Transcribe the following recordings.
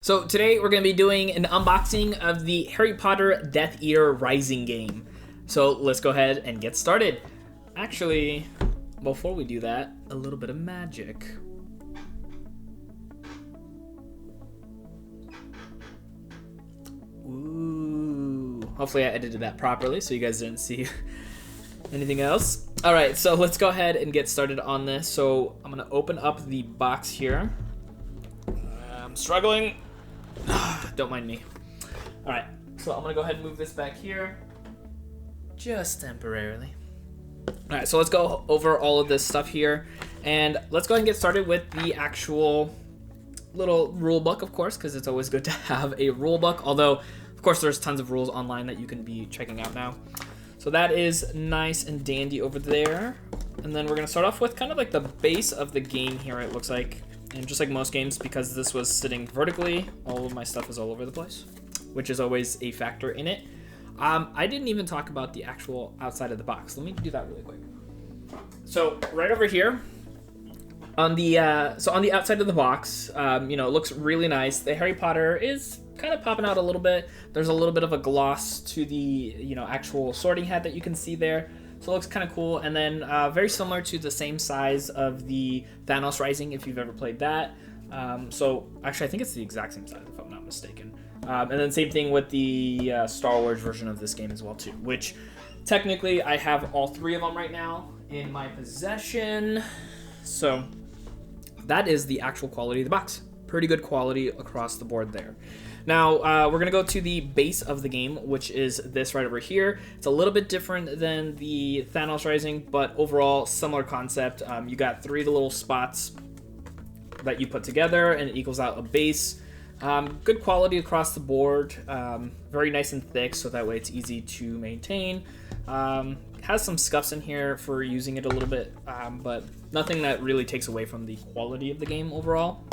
So today we're going to be doing an unboxing of the Harry Potter Death Eater Rising game. So let's go ahead and get started. Actually, before we do that, a little bit of magic. Ooh, hopefully I edited that properly so you guys didn't see anything else. All right, so let's go ahead and get started on this. So I'm gonna open up the box here. I'm struggling. Don't mind me. All right, so I'm gonna go ahead and move this back here, just temporarily. All right, so let's go over all of this stuff here, and let's go ahead and get started with the actual little rule book, of course, because it's always good to have a rule book. Although, of course, there's tons of rules online that you can be checking out now. So that is nice and dandy over there. And then we're gonna start off with kind of like the base of the game here, it looks like. And just like most games, because this was sitting vertically, all of my stuff is all over the place, which is always a factor in it. I didn't even talk about the actual outside of the box. Let me do that really quick. So right over here, on the outside of the box, you know, it looks really nice. The Harry Potter is kind of popping out a little bit. There's a little bit of a gloss to the, you know, actual sorting hat that you can see there. So it looks kind of cool. And then very similar to the same size of the Thanos Rising, if you've ever played that. So actually, I think it's the exact same size, if I'm not mistaken. And then same thing with the Star Wars version of this game as well, too, which technically I have all three of them right now in my possession. So that is the actual quality of the box. Pretty good quality across the board there. Now, we're going to go to the base of the game, which is this right over here. It's a little bit different than the Thanos Rising, but overall, similar concept. You got three little spots that you put together, and it equals out a base. Good quality across the board. Very nice and thick, so that way it's easy to maintain. Has some scuffs in here for using it a little bit, but nothing that really takes away from the quality of the game overall.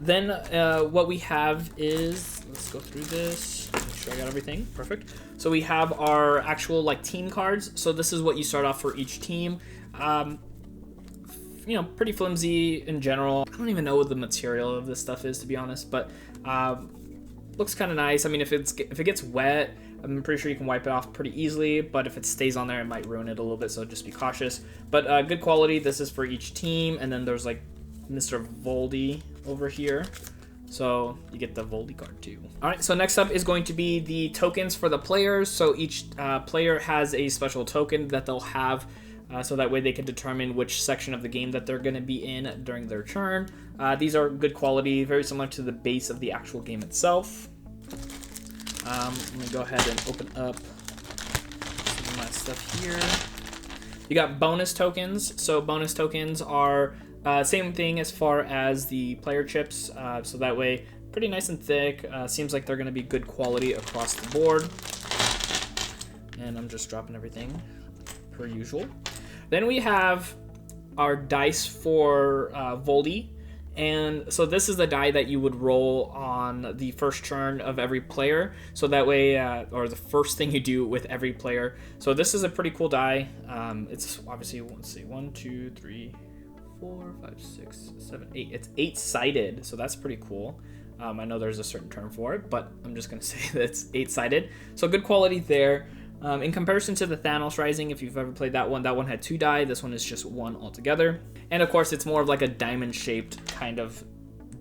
Then what we have is, let's go through this, make sure I got everything, perfect. So we have our actual like team cards. So this is what you start off for each team. You know, pretty flimsy in general. I don't even know what the material of this stuff is, to be honest, but looks kind of nice. I mean, if it gets wet, I'm pretty sure you can wipe it off pretty easily, but if it stays on there, it might ruin it a little bit, so just be cautious. But good quality. This is for each team, and then there's like Mr. Voldy over here, so you get the Voldy card too. All right, so next up is going to be the tokens for the players. So each player has a special token that they'll have, so that way they can determine which section of the game that they're going to be in during their turn. These are good quality, very similar to the base of the actual game itself. Let me go ahead and open up some of my stuff here. You got bonus tokens. So bonus tokens are same thing as far as the player chips, so that way pretty nice and thick. Seems like they're going to be good quality across the board. And I'm just dropping everything per usual. Then we have our dice for Voldy. And so this is the die that you would roll on the first turn of every player. So that way, or the first thing you do with every player. So this is a pretty cool die. It's obviously, let's see, 1, 2, 3, 4, 5, 6, 7, 8. It's 8-sided, so that's pretty cool. I know there's a certain term for it, but I'm just gonna say that it's 8-sided. So good quality there. In comparison to the Thanos Rising, if you've ever played that one had 2 die. This one is just 1 altogether. And of course, it's more of like a diamond-shaped kind of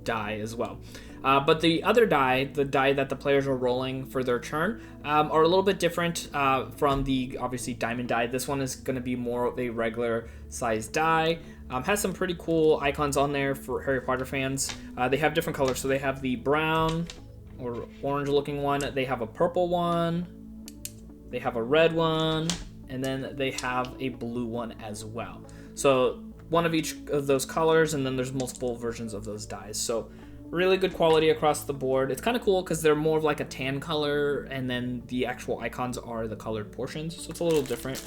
die as well. But the other die, the die that the players are rolling for their turn, are a little bit different from the, obviously, diamond die. This one is going to be more of a regular sized die. Has some pretty cool icons on there for Harry Potter fans. They have different colors. So they have the brown or orange looking one. They have a purple one. They have a red one. And then they have a blue one as well. So one of each of those colors, and then there's multiple versions of those dies. So really good quality across the board. It's kind of cool because they're more of like a tan color, and then the actual icons are the colored portions, so it's a little different.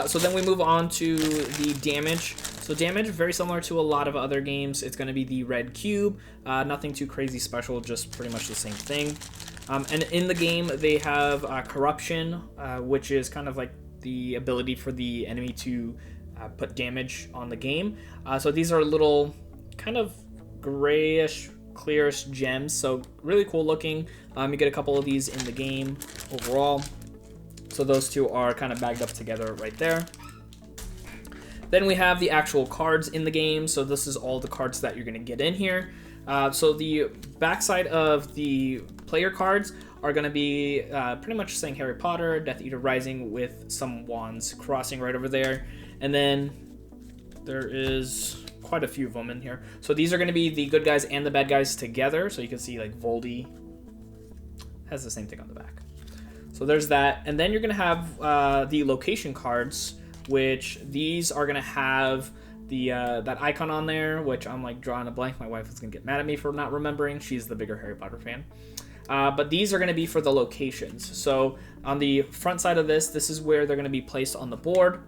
So then we move on to the damage. So damage, very similar to a lot of other games. It's going to be the red cube. Nothing too crazy special, just pretty much the same thing. And in the game, they have corruption, which is kind of like the ability for the enemy to put damage on the game. So these are little kind of grayish clearest gems, so really cool looking. You get a couple of these in the game overall. So those two are kind of bagged up together right there. Then we have the actual cards in the game. So this is all the cards that you're going to get in here. So the backside of the player cards are going to be pretty much saying Harry Potter, Death Eater Rising with some wands crossing right over there. And then there is quite a few of them in here. So these are going to be the good guys and the bad guys together. So you can see like Voldy has the same thing on the back. So there's that. And then you're going to have the location cards, which these are going to have the that icon on there, which I'm like drawing a blank. My wife is going to get mad at me for not remembering. She's the bigger Harry Potter fan. But these are going to be for the locations. So on the front side of this is where they're going to be placed on the board.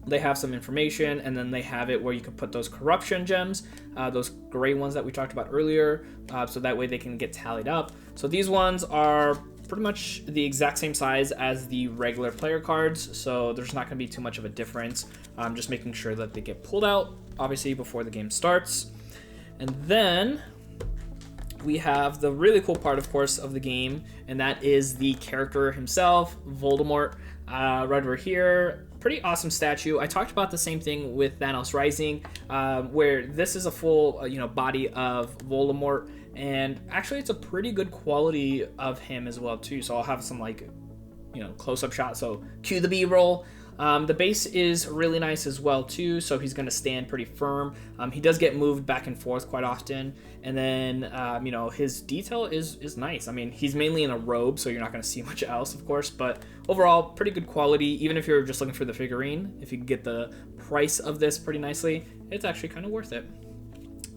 They have some information, and then they have it where you can put those corruption gems, those gray ones that we talked about earlier, so that way they can get tallied up. So these ones are pretty much the exact same size as the regular player cards, so there's not going to be too much of a difference. Just making sure that they get pulled out, obviously, before the game starts. And then we have the really cool part, of course, of the game, and that is the character himself, Voldemort, right over here. Pretty awesome statue. I talked about the same thing with Thanos Rising, where this is a full, body of Voldemort, and actually it's a pretty good quality of him as well too. So I'll have some close-up shots. So cue the B-roll. The base is really nice as well too, so he's going to stand pretty firm. He does get moved back and forth quite often, and then his detail is nice. I mean, he's mainly in a robe, so you're not going to see much else, of course, but overall pretty good quality. Even if you're just looking for the figurine, if you can get the price of this pretty nicely, it's actually kind of worth it,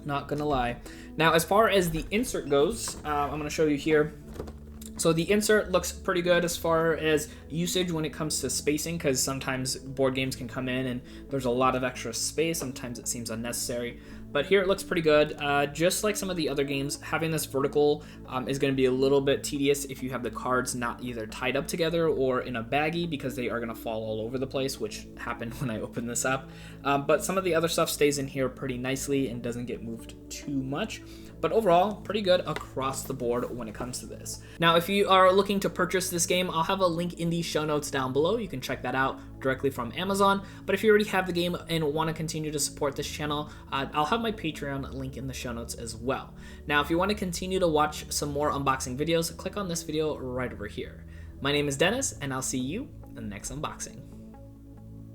not gonna lie. Now as far as the insert goes, I'm going to show you here. So the insert looks pretty good as far as usage when it comes to spacing, because sometimes board games can come in and there's a lot of extra space. Sometimes it seems unnecessary, but here it looks pretty good. Just like some of the other games, having this vertical is going to be a little bit tedious if you have the cards not either tied up together or in a baggie, because they are going to fall all over the place, which happened when I opened this up. But some of the other stuff stays in here pretty nicely and doesn't get moved too much. But overall, pretty good across the board when it comes to this. Now, if you are looking to purchase this game, I'll have a link in the show notes down below. You can check that out directly from Amazon. But if you already have the game and want to continue to support this channel, I'll have my Patreon link in the show notes as well. Now, if you want to continue to watch some more unboxing videos, click on this video right over here. My name is Dennis, and I'll see you in the next unboxing.